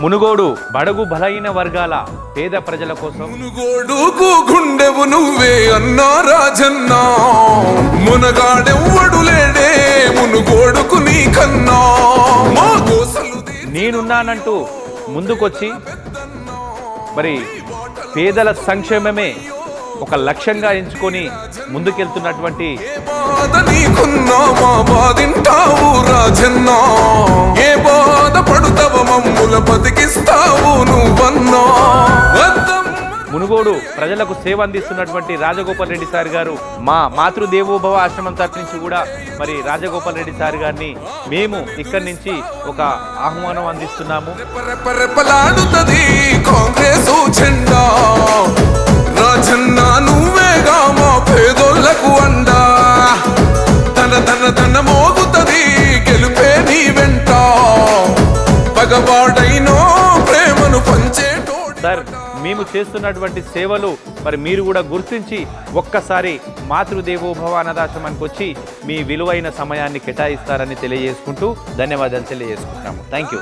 మునుగోడు బడుగు బలహీన వర్గాల పేద ప్రజల కోసం మునుగోడుకు గుండెవు నువ్వే అన్నా రాజన్నా, మునగాడెవ్వడు లేడే మునుగోడుకు నీ కన్నా. మా గోసలు నేనున్నానంటూ ముందుకొచ్చి మరి పేదల సంక్షేమమే ఒక లక్ష్యంగా ఎంచుకొని ముందుకెళ్తున్నటువంటి బాధ నీకున్నా మా బాధింటావు రాజన్నా, ఏ బాధ పడుతావు మమ్ముల బతికిస్తావు నువ్వన్నా. మునుగోడు ప్రజలకు సేవ అందిస్తున్నటువంటి రాజగోపాల్ రెడ్డి సార్ గారు మా మాతృదేవోభవ ఆశ్రమం తరఫు నుంచి కూడా మరి రాజగోపాల్ రెడ్డి సార్ గారిని మేము ఇక్కడి నుంచి ఒక ఆహ్వానం అందిస్తున్నాము. రెపరెపలాడుతది కాంగ్రెస్ జెండా, రాజన్నా నువ్వేగా మా పేదోళ్లకు అండా. తన మోగుతది గెలుపే నీ వెంట, పగవాడైనో ప్రేమను పంచేటోడు. సార్ మేము చేస్తున్నటువంటి సేవలు మరి మీరు కూడా గుర్తించి ఒక్కసారి మాతృదేవోభవ అనాథాశ్రమానికి వచ్చి మీ విలువైన సమయాన్ని కేటాయిస్తారని తెలియజేసుకుంటూ ధన్యవాదాలు తెలియజేసుకుంటున్నాము. Thank you.